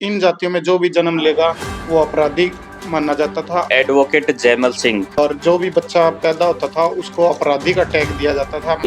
इन जातियों में जो भी जन्म लेगा वो अपराधी माना जाता था। एडवोकेट जयमल सिंह और जो भी बच्चा पैदा होता था उसको अपराधी का टैग दिया जाता था।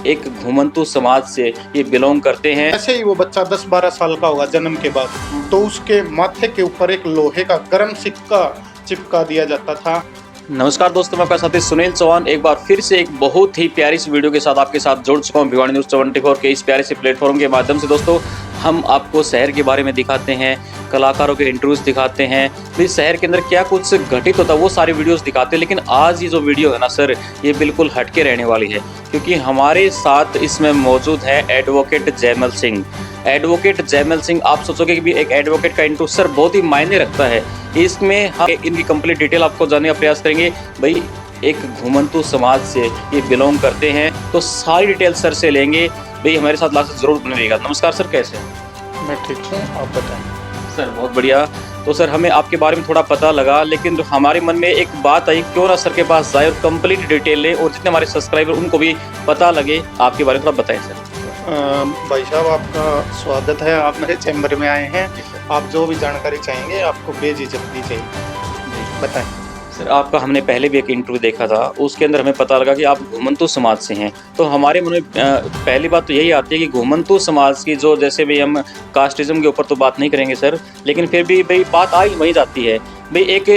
एक घुमंतू समाज से ये बिलोंग करते हैं। ऐसे ही वो बच्चा 10-12 साल का होगा जन्म के बाद, तो उसके माथे के ऊपर एक लोहे का गर्म सिक्का चिपका दिया जाता था। नमस्कार दोस्तों, मैं आपका साथी सुनील चौहान एक बार फिर से एक बहुत ही प्यारी सी वीडियो के साथ आपके साथ जुड़ चुका हूँ। भिवानी न्यूज़ 24 के इस प्यारे से प्लेटफॉर्म के माध्यम से दोस्तों हम आपको शहर के बारे में दिखाते हैं, कलाकारों के इंटरव्यूज दिखाते हैं, तो इस शहर के अंदर क्या कुछ घटित होता है वो सारी वीडियोस दिखाते हैं। लेकिन आज ये जो वीडियो है ना सर, ये बिल्कुल हटके रहने वाली है, क्योंकि हमारे साथ इसमें मौजूद है एडवोकेट जयमल सिंह। एडवोकेट जयमल सिंह, आप सोचोगे कि भी एक एडवोकेट का इंटरव्यू सर बहुत ही मायने रखता है। इसमें हम इनकी कंप्लीट डिटेल आपको जानने का प्रयास करेंगे। भाई एक घुमंतू समाज से ये बिलोंग करते हैं, तो सारी डिटेल सर से लेंगे। भाई हमारे साथ लास्ट जरूर बने रहिएगा। नमस्कार सर, कैसे हैं? मैं ठीक हूँ, आप बताएं। सर बहुत बढ़िया। तो सर हमें आपके बारे में थोड़ा पता लगा, लेकिन हमारे मन में एक बात आई, क्यों ना सर के पास जाए और कंप्लीट डिटेल ले और जितने हमारे सब्सक्राइबर उनको भी पता लगे आपके बारे में थोड़ा बताएं सर। भाई साहब, आपका स्वागत है, आप मेरे चैम्बर में आए हैं। आप जो भी जानकारी चाहेंगे आपको बेझिझक दी जाएगी, बताएं। सर आपका हमने पहले भी एक इंटरव्यू देखा था, उसके अंदर हमें पता लगा कि आप घुमंतू समाज से हैं। तो हमारे मन में पहली बात तो यही आती है कि घुमंतू समाज की जो, जैसे भाई हम कास्टिज्म के ऊपर तो बात नहीं करेंगे सर, लेकिन फिर भी भाई बात आ ही वही जाती है। भाई एक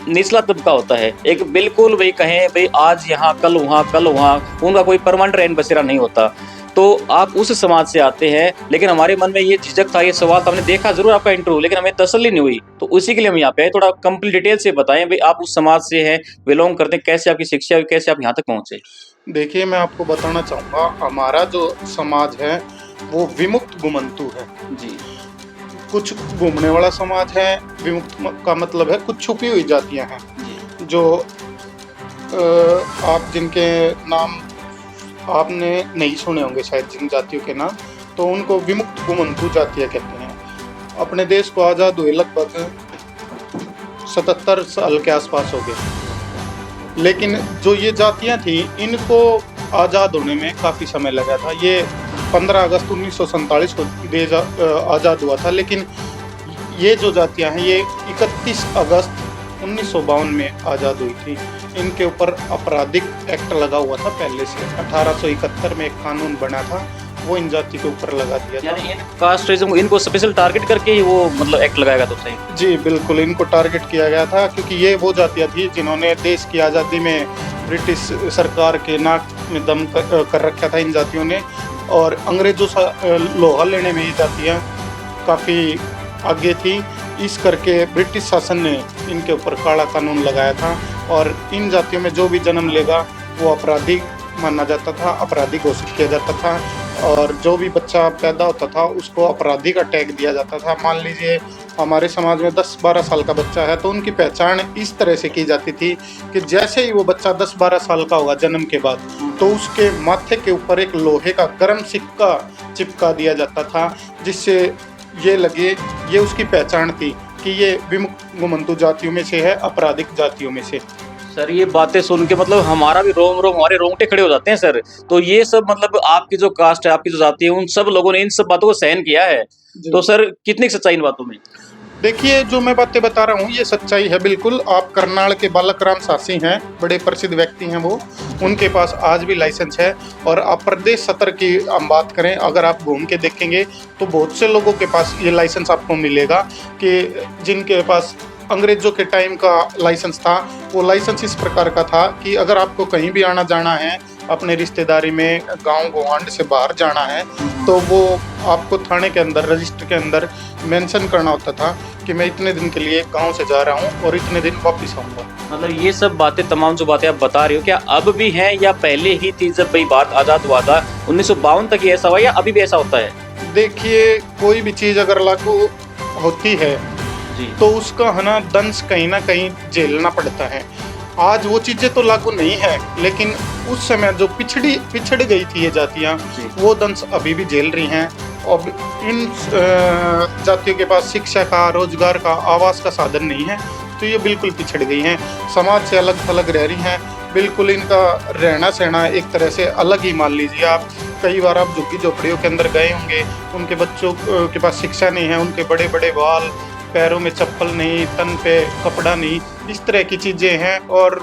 निचला तबका होता है, एक बिल्कुल भाई कहें भाई आज यहाँ कल वहाँ, उनका कोई परमानेंट रहन बसेरा नहीं होता। तो आप उस समाज से आते हैं, लेकिन हमारे मन में ये झिझक था, ये सवाल था, हमने देखा जरूर आपका इंटरव्यू, लेकिन हमें तसल्ली नहीं हुई। तो उसी के लिए हम यहाँ पे आए। थोड़ा कंप्लीट डिटेल से बताएं भाई, आप उस समाज से हैं, बिलोंग करते हैं, कैसे आपकी शिक्षा हुई, कैसे आप यहाँ तक पहुँचे? देखिए, मैं आपको बताना चाहूँगा, हमारा जो समाज है वो विमुक्त घुमंतू है जी। कुछ घूमने वाला समाज है। विमुक्त का मतलब है कुछ छुपी हुई जातियां हैं, जो आप जिनके नाम आपने नहीं सुने होंगे शायद, जिन जातियों के नाम, तो उनको विमुक्त घुमंतू जातियां कहते हैं। अपने देश को आज़ाद हुए लगभग 77 साल के आसपास हो गए, लेकिन जो ये जातियां थी इनको आज़ाद होने में काफ़ी समय लगा था। ये 15 अगस्त 1947 को देश आज़ाद हुआ था, लेकिन ये जो जातियां हैं ये 31 अगस्त 1952 में आज़ाद हुई थी। इनके ऊपर आपराधिक एक्ट लगा हुआ था पहले से। 1871 में एक कानून बना था, वो इन जाति के ऊपर लगा दिया था। यानी इन कास्टिज्म इनको स्पेशल टारगेट करके ही वो मतलब एक्ट लगाएगा, तो सही? जी बिल्कुल, इनको टारगेट किया गया था, क्योंकि ये वो जातियाँ थी जिन्होंने देश की आज़ादी में ब्रिटिश सरकार के नाक में दम कर रखा था इन जातियों ने, और अंग्रेजों से लोहा लेने में ये जातियाँ काफ़ी आगे थी। इस करके ब्रिटिश शासन ने इनके ऊपर काला कानून लगाया था, और इन जातियों में जो भी जन्म लेगा वो अपराधी माना जाता था, अपराधी घोषित किया जाता था, और जो भी बच्चा पैदा होता था उसको अपराधी का टैग दिया जाता था। मान लीजिए हमारे समाज में 10-12 साल का बच्चा है, तो उनकी पहचान इस तरह से की जाती थी कि जैसे ही वो बच्चा 10-12 साल का होगा जन्म के बाद, तो उसके माथे के ऊपर एक लोहे का गर्म सिक्का चिपका दिया जाता था, जिससे ये लगे, ये उसकी पहचान थी कि ये विमुक्त घुमंतू जातियों में से है, आपराधिक जातियों में से। सर ये बातें सुन के मतलब हमारा भी हमारे रोंगटे खड़े हो जाते हैं सर। तो ये सब मतलब आपकी जो कास्ट है, आपकी जो जाति है, उन सब लोगों ने इन सब बातों को सहन किया है। तो सर कितनी सच्चाई इन बातों में? देखिए, जो मैं बातें बता रहा हूँ ये सच्चाई है बिल्कुल। आप करनाल के बालक राम शासी हैं, बड़े प्रसिद्ध व्यक्ति हैं वो, उनके पास आज भी लाइसेंस है। और आप प्रदेश सत्र की हम बात करें, अगर आप घूम के देखेंगे तो बहुत से लोगों के पास ये लाइसेंस आपको मिलेगा, कि जिनके पास अंग्रेजों के टाइम का लाइसेंस था। वो लाइसेंस इस प्रकार का था कि अगर आपको कहीं भी आना जाना है, अपने रिश्तेदारी में, गांव गोहांड से बाहर जाना है, तो वो आपको थाने के अंदर, रजिस्टर के अंदर मेंशन करना होता था कि मैं इतने दिन के लिए गांव से जा रहा हूं और इतने दिन वापस आऊँगा। मतलब ये सब बातें, तमाम जो बातें आप बता रहे हो, क्या अब भी हैं या पहले ही थी जब भाई बात आज़ाद हुआ था 1952 तक ही ऐसा हुआ, या अभी भी ऐसा होता है? देखिए, कोई भी चीज़ अगर लागू होती है जी, तो उसका है ना दंश कहीं ना कहीं झेलना पड़ता है। आज वो चीज़ें तो लागू नहीं है, लेकिन उस समय जो पिछड़ गई थी ये जातियाँ, वो दंश अभी भी झेल रही हैं। अब इन जातियों के पास शिक्षा का, रोजगार का, आवास का साधन नहीं है, तो ये बिल्कुल पिछड़ गई हैं, समाज से अलग थलग रह रही हैं। बिल्कुल इनका रहना सहना एक तरह से अलग ही मान लीजिए आप। कई बार आप झुग्गी झोपड़ियों के अंदर गए होंगे, उनके बच्चों के पास शिक्षा नहीं है, उनके बड़े बड़े बाल, पैरों में चप्पल नहीं, तन पे कपड़ा नहीं, इस तरह की चीज़ें हैं। और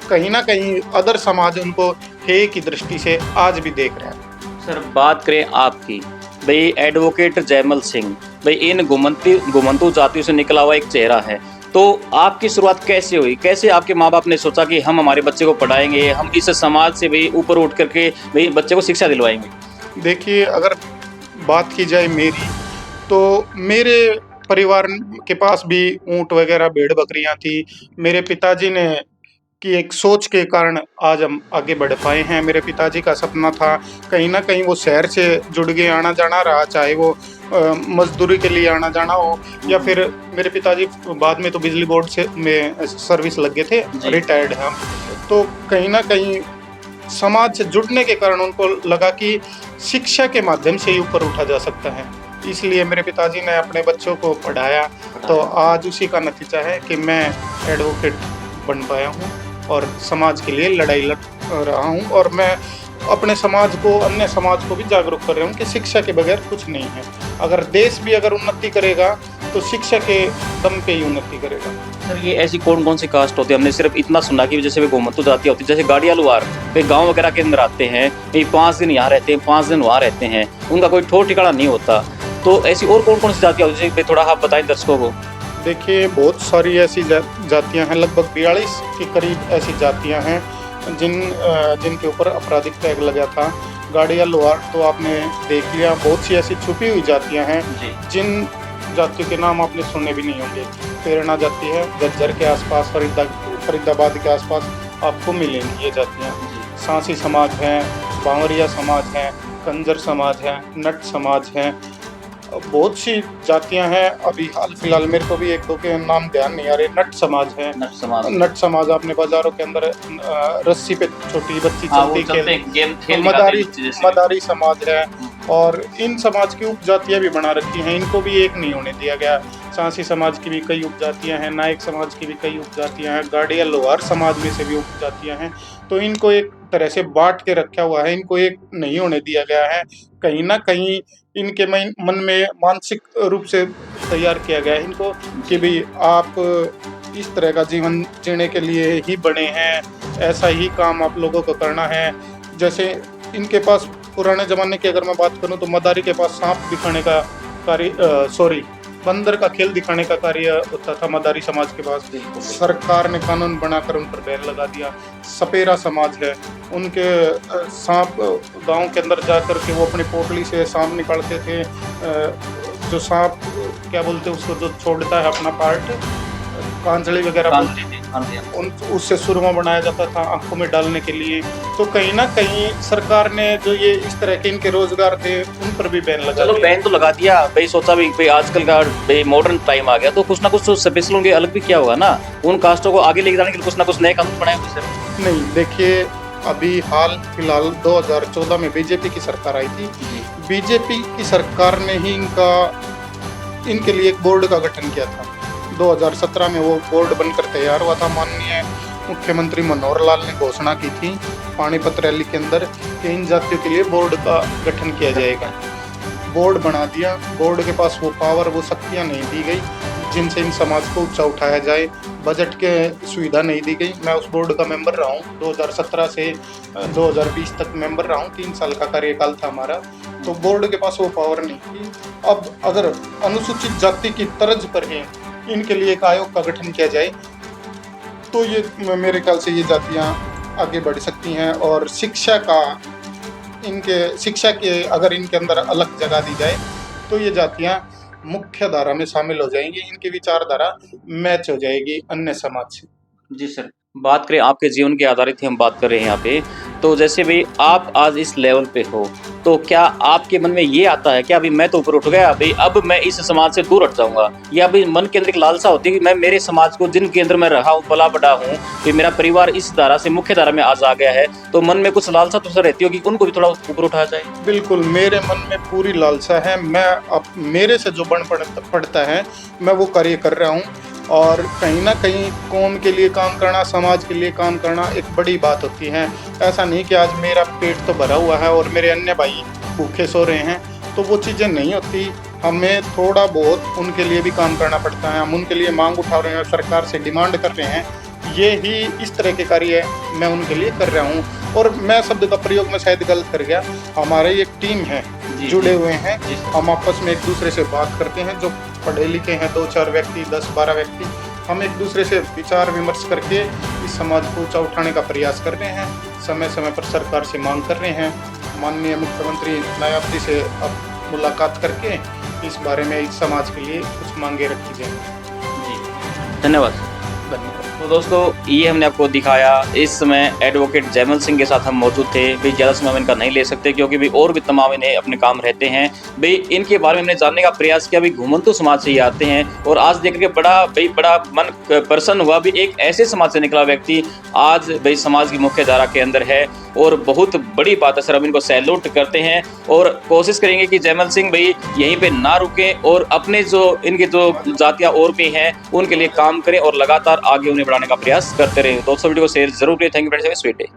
कहीं ना कहीं अदर समाज उनको हे की दृष्टि से आज भी देख रहे हैं। सर बात करें आपकी, भाई एडवोकेट जयमल सिंह, भाई इन घुमंतू जातियों से निकला हुआ एक चेहरा है, तो आपकी शुरुआत कैसे हुई? कैसे आपके माँ बाप ने सोचा कि हम हमारे बच्चे को पढ़ाएंगे, हम इस समाज से भाई ऊपर उठ करके भाई बच्चे को शिक्षा दिलवाएंगे? देखिए, अगर बात की जाए मेरी, तो मेरे परिवार के पास भी ऊँट वगैरह भेड़ बकरियां थी। मेरे पिताजी ने की एक सोच के कारण आज हम आगे बढ़ पाए हैं। मेरे पिताजी का सपना था, कहीं ना कहीं वो शहर से जुड़ के आना जाना रहा, चाहे वो मजदूरी के लिए आना जाना हो, या फिर मेरे पिताजी बाद में तो बिजली बोर्ड से में सर्विस लग गए थे, रिटायर्ड हैं हम। तो कहीं ना कहीं समाज से जुड़ने के कारण उनको लगा कि शिक्षा के माध्यम से ही ऊपर उठा जा सकता है, इसलिए मेरे पिताजी ने अपने बच्चों को पढ़ाया। तो आज उसी का नतीजा है कि मैं एडवोकेट बन पाया हूँ और समाज के लिए लड़ाई लड़ रहा हूँ, और मैं अपने समाज को, अन्य समाज को भी जागरूक कर रहा हूँ कि शिक्षा के बगैर कुछ नहीं है। अगर देश भी अगर उन्नति करेगा तो शिक्षा के दम पे ही उन्नति करेगा। सर ये ऐसी कौन कौन सी कास्ट होती है? हमने सिर्फ इतना सुना कि जैसे वे घुमंतू जातियाँ होती है, जैसे गाड़िया लुहार, वे गाँव वगैरह के अंदर आते हैं, ये 5 दिन यहाँ रहते हैं, 5 दिन वहाँ रहते हैं, उनका कोई ठोर ठिकाना नहीं होता। तो ऐसी और कौन कौन सी जातियाँ होती है, थोड़ा आप बताएं दर्शकों को। देखिए, बहुत सारी ऐसी जातियां हैं, लगभग 42 के करीब ऐसी जातियां हैं जिनके ऊपर आपराधिक टैग लगा था। गाड़िया लोहार तो आपने देख लिया, बहुत सी ऐसी छुपी हुई जातियां हैं जिन जातियों के नाम आपने सुने भी नहीं होंगे। प्रेरणा जाति है, झज्जर के आसपास, फरीदाबाद के आसपास आपको मिलेंगी ये जातियाँ। सांसी समाज है, बांवरिया समाज है, कंजर समाज है, नट समाज है, बहुत सी जातियां हैं। अभी हाल फिलहाल मेरे को भी एक दो के नाम ध्यान नहीं आ रहे। नट समाज है, नट समाज आपने बाजारों के अंदर रस्सी पे छोटी बच्ची चलती मदारी समाज है। और इन समाज की उपजातियां भी बना रखी हैं, इनको भी एक नहीं होने दिया गया। सांसी समाज की भी कई उपजातियां हैं, नायक समाज की भी कई उपजातियां हैं, गाड़िया लोहार समाज में से भी उपजातियां हैं। तो इनको एक तरह से बांट के रखा हुआ है, इनको एक नहीं होने दिया गया है। कहीं ना कहीं इनके मन में मानसिक रूप से तैयार किया गया है इनको कि भाई आप इस तरह का जीवन जीने के लिए ही बने हैं, ऐसा ही काम आप लोगों को करना है। जैसे इनके पास पुराने ज़माने की अगर मैं बात करूं तो मदारी के पास सांप दिखाने का कार्य, बंदर का खेल दिखाने का कार्य होता था मदारी समाज के पास। सरकार ने कानून बनाकर उन पर बैन लगा दिया। सपेरा समाज है, उनके सांप गांव के अंदर जाकर के वो अपनी पोटली से सांप निकालते थे। जो सांप क्या बोलते हैं उसको, जो छोड़ता है अपना पार्ट, कांजली वगैरह उससे सुरमा बनाया जाता था आंखों में डालने के लिए। तो कहीं ना कहीं सरकार ने जो ये इस तरह के इनके रोजगार थे उन पर भी बैन लगा दिया। बैन तो लगा दिया भाई, सोचा भाई आजकल का भाई मॉडर्न टाइम आ गया तो कुछ ना कुछ स्पेशल उनके अलग भी किया होगा ना, उन कास्टों को आगे लेके जाने के लिए कुछ ना कुछ नए कानून बनाए होंगे सर। नहीं, देखिए अभी हाल फिलहाल 2014 में बीजेपी की सरकार आई थी। बीजेपी की सरकार ने ही इनके लिए एक बोर्ड का गठन किया था। 2017 में वो बोर्ड बनकर तैयार हुआ था। माननीय मुख्यमंत्री मनोहर लाल ने घोषणा की थी पानीपत रैली के अंदर कि इन जातियों के लिए बोर्ड का गठन किया जाएगा। बोर्ड बना दिया। बोर्ड के पास वो पावर, वो शक्तियाँ नहीं दी गई जिनसे इन समाज को ऊंचा उठाया जाए। बजट के सुविधा नहीं दी गई। मैं उस बोर्ड का मेंबर रहा हूँ, 2017 से 2020 तक मेंबर रहा हूँ, 3 साल का कार्यकाल था हमारा। तो बोर्ड के पास वो पावर नहीं थी। अब अगर अनुसूचित जाति की तर्ज पर ही इनके लिए एक आयोग का गठन किया जाए तो ये मेरे ख्याल से ये जातियाँ आगे बढ़ सकती हैं। और शिक्षा के अगर इनके अंदर अलग जगह दी जाए तो ये जातियाँ मुख्य धारा में शामिल हो जाएंगी, इनकी विचारधारा मैच हो जाएगी अन्य समाज से। जी सर, बात करें आपके जीवन के आधारित ही हम बात कर रहे हैं यहाँ पे, तो जैसे भाई आप आज इस लेवल पे हो तो क्या आपके मन में ये आता है कि अभी मैं तो ऊपर उठ गया, भाई अब मैं इस समाज से दूर हट जाऊंगा, या अभी मन के अंदर एक लालसा होती है कि मैं मेरे समाज को जिन के अंदर मैं रहा हूँ, पला बड़ा हूँ, कि मेरा परिवार इस धारा से मुख्य धारा में आज आ गया है, तो मन में कुछ लालसा तो सर रहती होगी कि उनको भी थोड़ा ऊपर उठाया जाए? बिल्कुल, मेरे मन में पूरी लालसा है। मैं अब मेरे से जो बन पड़ता है मैं वो कार्य कर रहा हूँ। और कहीं ना कहीं कौम के लिए काम करना, समाज के लिए काम करना एक बड़ी बात होती है। ऐसा नहीं कि आज मेरा पेट तो भरा हुआ है और मेरे अन्य भाई भूखे सो रहे हैं, तो वो चीज़ें नहीं होती। हमें थोड़ा बहुत उनके लिए भी काम करना पड़ता है। हम उनके लिए मांग उठा रहे हैं, सरकार से डिमांड कर रहे हैं। ये ही इस तरह के कार्य मैं उनके लिए कर रहा हूँ। और मैं शब्द का प्रयोग में शायद गलत कर गया, हमारे एक टीम है, जुड़े हुए हैं, हम आपस में एक दूसरे से बात करते हैं। जो पढ़े लिखे हैं 2-4 व्यक्ति, 10-12 व्यक्ति, हम एक दूसरे से विचार विमर्श करके इस समाज को ऊंचा उठाने का प्रयास कर रहे हैं। समय समय पर सरकार से मांग कर रहे हैं। माननीय मुख्यमंत्री नायब जी से अब मुलाकात करके इस बारे में इस समाज के लिए कुछ मांगे रखी जाएंगी। जी धन्यवाद। तो दोस्तों ये हमने आपको दिखाया। इस समय एडवोकेट जयमल सिंह के साथ हम मौजूद थे। भाई ज़्यादा समय हम इनका नहीं ले सकते क्योंकि भाई और भी तमाम इन्हें अपने काम रहते हैं। भाई इनके बारे में हमने जानने का प्रयास किया। भाई घुमंतु समाज से ये आते हैं और आज देख के बड़ा मन प्रसन्न हुआ। भी एक ऐसे समाज से निकला व्यक्ति आज भाई समाज की मुख्य धारा के अंदर है और बहुत बड़ी बात है सर। हम इनको सैल्यूट करते हैं और कोशिश करेंगे कि जयमल सिंह भाई यहीं पे ना रुकें और अपने जो इनके जो जातियाँ और भी हैं उनके लिए काम करें और लगातार आगे उन्हें बढ़ाने का प्रयास करते रहे। दोस्तों वीडियो को शेयर जरूर करें। Thank you friends, have a sweet day.